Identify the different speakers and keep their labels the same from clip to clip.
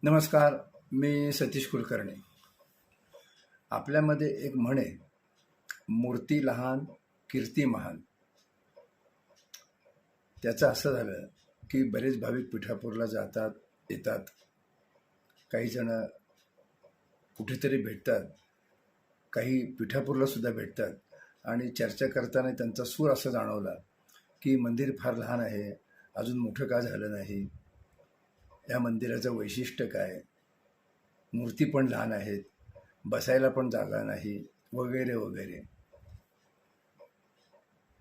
Speaker 1: नमस्कार. मी सतीश कुलकर्णी. आपल्यामध्ये एक म्हण आहे, मूर्ती लहान कीर्ती महान. त्याचं असं झालं की बरेच भाविक पिठापूरला जातात येतात. काही जण कुठेतरी भेटतात, काही पिठापूरला सुद्धा भेटतात आणि चर्चा करताना त्यांचा सूर असा जाणवला की मंदिर फार लहान आहे, अजून मोठं का झालं नाही, या मंदिराचं वैशिष्ट्य काय, मूर्ती पण लहान आहेत, बसायला पण जागा नाही, वगैरे वगैरे.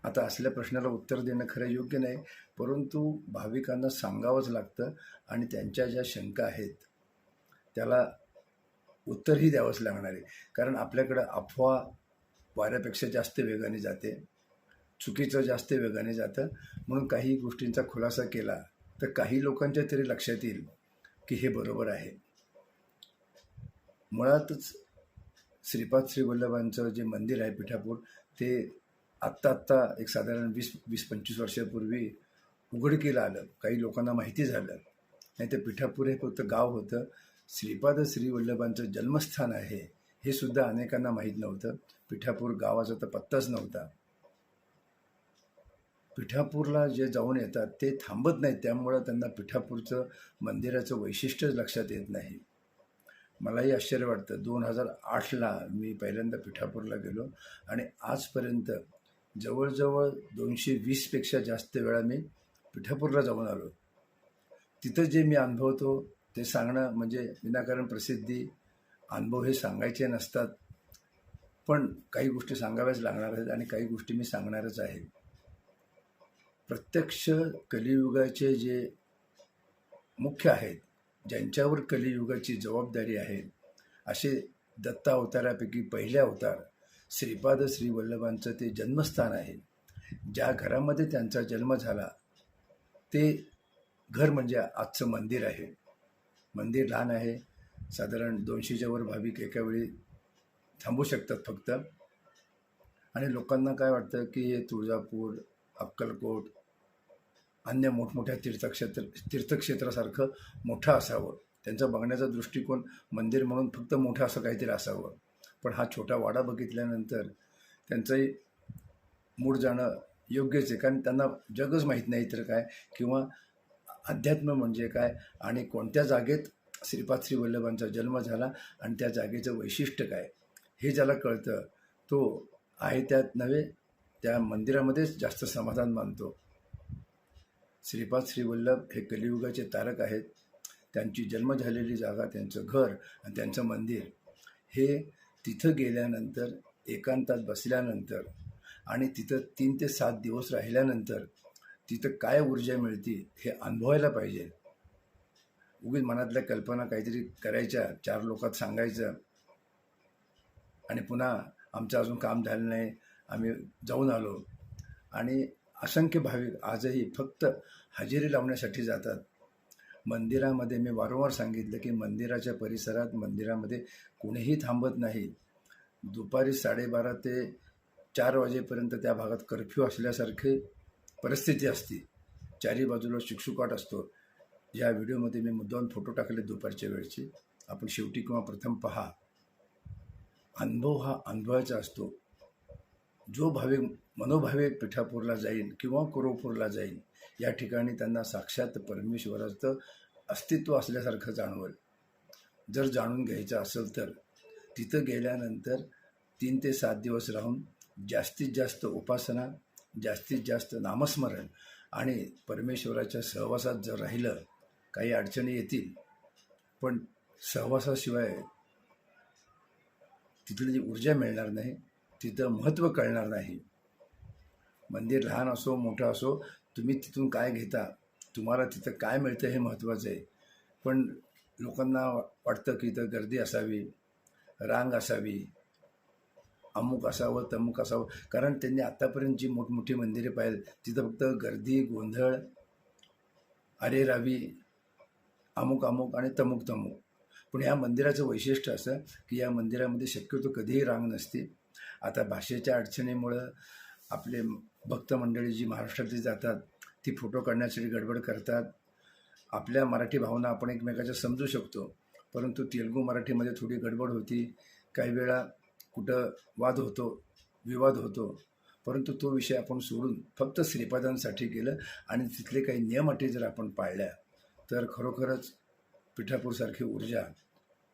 Speaker 1: आता असल्या प्रश्नाला उत्तर देणं खरं योग्य नाही, परंतु भाविकांना सांगावंच लागतं आणि त्यांच्या ज्या शंका आहेत त्याला उत्तरही द्यावंच लागणार आहे. कारण आपल्याकडं अफवा वाऱ्यापेक्षा जास्त वेगाने जाते, चुकीचं जास्त वेगाने जातं. म्हणून काही गोष्टींचा खुलासा केला तर काही लोकांच्या तरी लक्षात येईल की हे बरोबर आहे. मुळातच श्रीपाद श्री वल्लभांचं जे मंदिर आहे पिठापूर, ते आत्ता एक साधारण 20-25 वर्षापूर्वी उघडकीला आलं. काही लोकांना माहिती झालं. नाही तर पिठापूर हे फक्त गाव होतं. श्रीपाद श्री वल्लभांचं जन्मस्थान आहे हे सुद्धा अनेकांना माहीत नव्हतं. पिठापूर गावाचा तर पत्ताच नव्हता. पिठापूरला जे जाऊन येतात ते थांबत नाहीत, त्यामुळं त्यांना पिठापूरचं मंदिराचं वैशिष्ट्य लक्षात येत नाही. मलाही आश्चर्य वाटतं. 2008ला मी पहिल्यांदा पिठापूरला गेलो आणि आजपर्यंत जवळजवळ 220पेक्षा जास्त वेळा मी पिठापूरला जाऊन आलो. तिथं जे मी अनुभवतो ते सांगणं म्हणजे विनाकारण प्रसिद्धी. अनुभव हे सांगायचे नसतात, पण काही गोष्टी सांगाव्याच लागणार आहेत आणि काही गोष्टी मी सांगणारच आहे. प्रत्यक्ष कलियुगाचे जे मुख्य आहेत, ज्यांच्यावर कलियुगाची जबाबदारी आहे, असे दत्ता अवतारापैकी पहिले अवतार श्रीपाद श्री वल्लभांचं ते जन्मस्थान आहे. ज्या घरामध्ये त्यांचा जन्म झाला ते घर म्हणजे आजचं मंदिर आहे. मंदिर लहान आहे, साधारण 200च्या वर भाविक एका वेळी थांबू शकतात फक्त. आणि लोकांना काय वाटतं की हे तुळजापूर, अक्कलकोट, अन्य मोठमोठ्या तीर्थक्षेत्रासारखं मोठं असावं. त्यांचा बघण्याचा दृष्टिकोन मंदिर म्हणून फक्त मोठं असं काहीतरी असावं. पण हा छोटा वाडा बघितल्यानंतर त्यांचंही मूड जाणं योग्यच आहे. कारण त्यांना जगच माहीत नाही तर काय, किंवा अध्यात्म म्हणजे काय आणि कोणत्या जागेत श्रीपाद श्री वल्लभांचा जन्म झाला आणि त्या जागेचं वैशिष्ट्य काय हे ज्याला कळतं तो आहे त्यात नव्हे त्या मंदिरामध्येच जास्त समाधान मानतो. श्रीपाद श्री वल्लभ हे कलियुगाचे तारक आहेत. त्यांची जन्म झालेली जागा, त्यांचं घर आणि त्यांचं मंदिर हे तिथं गेल्यानंतर, एकांतात बसल्यानंतर आणि तिथं 3 ते 7 दिवस राहिल्यानंतर तिथं काय ऊर्जा मिळते हे अनुभवायला पाहिजे. उगीच मनातल्या कल्पना काहीतरी करायच्या, 4 लोकात सांगायचं आणि पुन्हा आमचं अजून काम झालं नाही, आम्ही जाऊन आलो. आणि असंख्य भाविक आजही फक्त हजेरी लावण्यासाठी जातात. मंदिरामध्ये मी वारंवार सांगितलं की मंदिराच्या परिसरात, मंदिरामध्ये कोणीही थांबत नाही. दुपारी 12:30 ते 4 वाजेपर्यंत त्या भागात कर्फ्यू असल्यासारखी परिस्थिती असते. चारी बाजूला शुकशुकाट असतो. या व्हिडिओमध्ये मी मुद्दाम फोटो टाकले दुपारच्या वेळची. आपण शेवटी किंवा प्रथम पहा. अनुभव हा अनुभवाचा असतो. जो भाविक मनोभावे पिठापूरला जाईल किंवा कुरोपूरला जाईल, या ठिकाणी त्यांना साक्षात परमेश्वराचं अस्तित्व असल्यासारखं जाणवेल. जर जाणून घ्यायचं असेल तर तिथं गेल्यानंतर 3 ते 7 दिवस राहून जास्तीत जास्त उपासना, जास्तीत जास्त नामस्मरण आणि परमेश्वराच्या सहवासात जर राहिलं, काही अडचणी येतील पण सहवासाशिवाय तिथली जी ऊर्जा मिळणार नाही, तिथं महत्त्व कळणार नाही. मंदिर लहान असो मोठं असो, तुम्ही तिथून काय घेता, तुम्हाला तिथं काय मिळतं हे महत्त्वाचं आहे. पण लोकांना वाटतं की इथं गर्दी असावी, रांग असावी, अमुक असावं तमुक असावं. कारण त्यांनी आत्तापर्यंत जी मोठमोठी मंदिरे पाहिली तिथं फक्त गर्दी, गोंधळ, अरेरावी, अमुक अमुक आणि तमुक तमुक. पण या मंदिराचं वैशिष्ट्य असं की या मंदिरामध्ये शक्यतो कधीही रांग नसते. आता भाषेच्या अडचणीमुळं आपले भक्त मंडळी जी महाराष्ट्रातली जातात ती फोटो काढण्यासाठी गडबड करतात. आपल्या मराठी भावना आपण एकमेकाच्या समजू शकतो, परंतु तेलुगू मराठीमध्ये थोडी गडबड होती, काही वेळा कुठं वाद होतो, विवाद होतो, परंतु तो विषय आपण सोडून फक्त श्रीपादांसाठी केलं आणि तिथले काही नियम अटी जर आपण पाळल्या तर खरोखरच पिठापूरसारखी ऊर्जा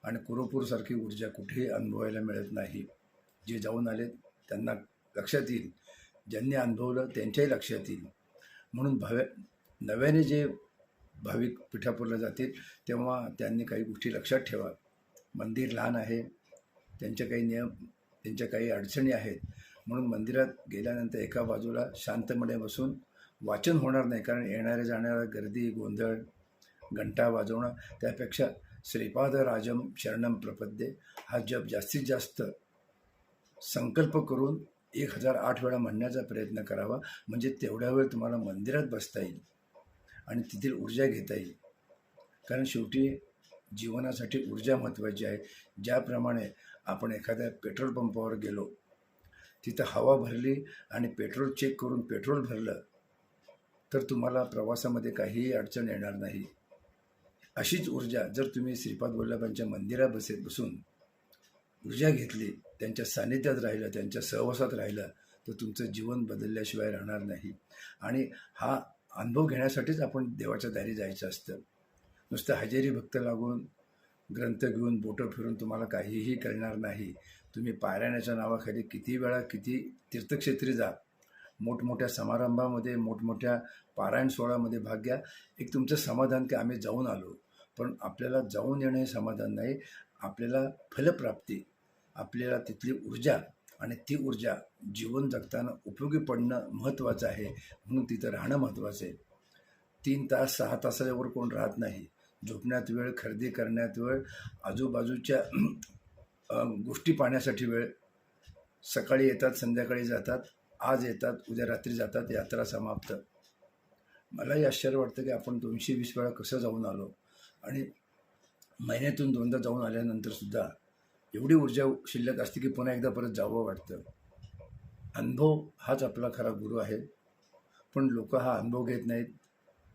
Speaker 1: आणि कुरुपूरसारखी ऊर्जा कुठेही अनुभवायला मिळत नाही. जे जाऊन आले त्यांना लक्षात येईल, ज्यांनी अनुभवलं त्यांच्याही लक्षात येईल. म्हणून नव्याने जे भाविक पिठापूरला जातील तेव्हा त्यांनी काही गोष्टी लक्षात ठेवा. मंदिर लहान आहे, त्यांचे काही नियम, त्यांच्या काही अडचणी आहेत, म्हणून मंदिरात गेल्यानंतर एका बाजूला शांतपणे बसून वाचन होणार नाही, कारण येणाऱ्या जाणाऱ्या गर्दी, गोंधळ, घंटा वाजवणं, त्यापेक्षा श्रीपाद राजम शरणम प्रपद्ये हा जप जास्तीत जास्त संकल्प करून 1008 वेळा म्हणण्याचा प्रयत्न करावा. म्हणजे तेवढ्या वेळ तुम्हाला मंदिरात बसता येईल आणि तिथील ऊर्जा घेता येईल. कारण शेवटी जीवनासाठी ऊर्जा महत्त्वाची आहे. ज्याप्रमाणे आपण एखाद्या पेट्रोल पंपावर गेलो, तिथं हवा भरली आणि पेट्रोल चेक करून पेट्रोल भरलं तर तुम्हाला प्रवासामध्ये काहीही अडचण येणार नाही. अशीच ऊर्जा जर तुम्ही श्रीपाद वल्लभांच्या मंदिरात बसून ऊर्जा घेतली, त्यांच्या सान्निध्यात राहिलं, त्यांच्या सहवासात राहिलं, तर तुमचं जीवन बदलल्याशिवाय राहणार नाही. आणि हा अनुभव घेण्यासाठीच आपण देवाच्या दारी जायचं असतं. नुसतं हजेरी भक्त लागून ग्रंथ घेऊन बोटं फिरून तुम्हाला काहीही कळणार नाही. तुम्ही पारायणाच्या नावाखाली किती वेळा किती तीर्थक्षेत्री जा, मोठमोठ्या समारंभामध्ये, मोठमोठ्या पारायण सोहळ्यामध्ये भाग घ्या. एक तुमचं समाधान की आम्ही जाऊन आलो. पण आपल्याला जाऊन येणं हे समाधान नाही, आपल्याला फलप्राप्ती, आपल्याला तिथली ऊर्जा आणि ती ऊर्जा जीवन जगताना उपयोगी पडणं महत्त्वाचं आहे. म्हणून तिथं राहणं महत्त्वाचं आहे. 3 तास 6 तासावर कोण राहत नाही. झोपण्यात वेळ, खरेदी करण्यात वेळ, आजूबाजूच्या गोष्टी पाहण्यासाठी वेळ. सकाळी येतात, संध्याकाळी जातात, आज येतात, उद्या रात्री जातात, यात्रा समाप्त. मलाही आश्चर्य वाटतं की आपण 220 वेळा कसं जाऊन आलो आणि महिन्यातून 2दा जाऊन आल्यानंतरसुद्धा एवढी ऊर्जा शिल्लक असते की पुन्हा एकदा परत जावं वाटतं. अनुभव हाच आपला खरा गुरु आहे. पण लोक हा अनुभव घेत नाहीत.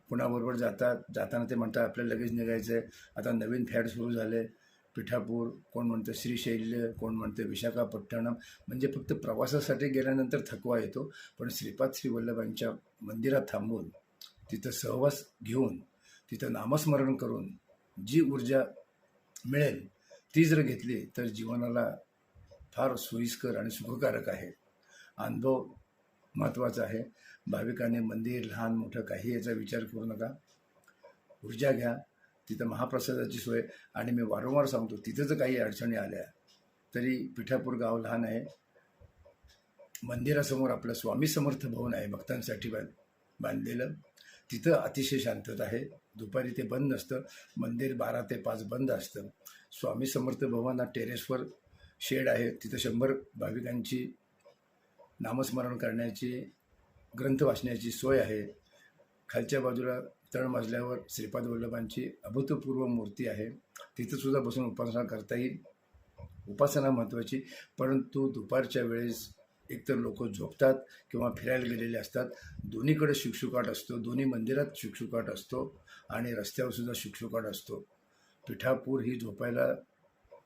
Speaker 1: कुणाबरोबर जाताना ते म्हणतात आपल्याला लगेच निघायचं आहे. आता नवीन फॅड सुरू झाले, पिठापूर, कोण म्हणतं श्रीशैल्य, कोण म्हणतं विशाखापट्टणम. म्हणजे फक्त प्रवासासाठी गेल्यानंतर थकवा येतो, पण श्रीपाद श्री वल्लभांच्या मंदिरात थांबून तिथं सहवास घेऊन तिथं नामस्मरण करून जी ऊर्जा मिळेल ती जर घेतली तर जीवनाला फार सोयीस्कर आणि सुखकारक आहे. अनुभव महत्त्वाचा आहे. भाविकांनी मंदिर लहान मोठं काही याचा विचार करू नका. ऊर्जा घ्या. तिथं महाप्रसादाची सोय. आणि मी वारंवार सांगतो, तिथं जर काही अडचणी आल्या तरी पिठापूर गाव लहान आहे. मंदिरासमोर आपलं स्वामी समर्थ भवन आहे, भक्तांसाठी बांधलेलं. तिथं अतिशय शांतता आहे. दुपारी ते बंद नसतं. मंदिर 12 ते 5 बंद असतं. स्वामी समर्थ भवनात टेरेसवर शेड आहे. तिथं 100 भाविकांची नामस्मरण करण्याची, ग्रंथ वाचण्याची सोय आहे. खालच्या बाजूला तळमजल्यावर श्रीपाद वल्लभांची अभूतपूर्व मूर्ती आहे. तिथंसुद्धा बसून उपासना करता येईल. उपासना महत्त्वाची, परंतु दुपारच्या वेळेस एकतर लोक झोपतात किंवा फिरायला गेलेले असतात. दोन्हीकडे शुकशुकाट असतो. दोन्ही मंदिरात शुकशुकाट असतो आणि रस्त्यावरसुद्धा शुकशुकाट असतो. पिठापूर ही झोपायला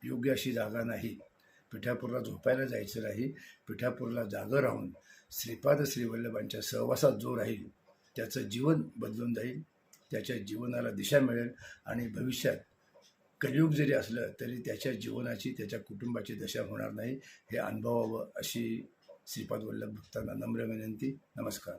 Speaker 1: योग्य अशी जागा नाही. पिठापूरला झोपायला जायचं नाही. पिठापूरला जागं राहून श्रीपाद श्री वल्लभांच्या सहवासात जो राहील त्याचं जीवन बदलून जाईल. त्याच्या जीवनाला दिशा मिळेल आणि भविष्यात कलियुग जरी असलं तरी त्याच्या जीवनाची, त्याच्या कुटुंबाची दशा होणार नाही. हे अनुभवावं अशी श्रीपाद वल्लभ भक्तांना नम्र विनंती. नमस्कार.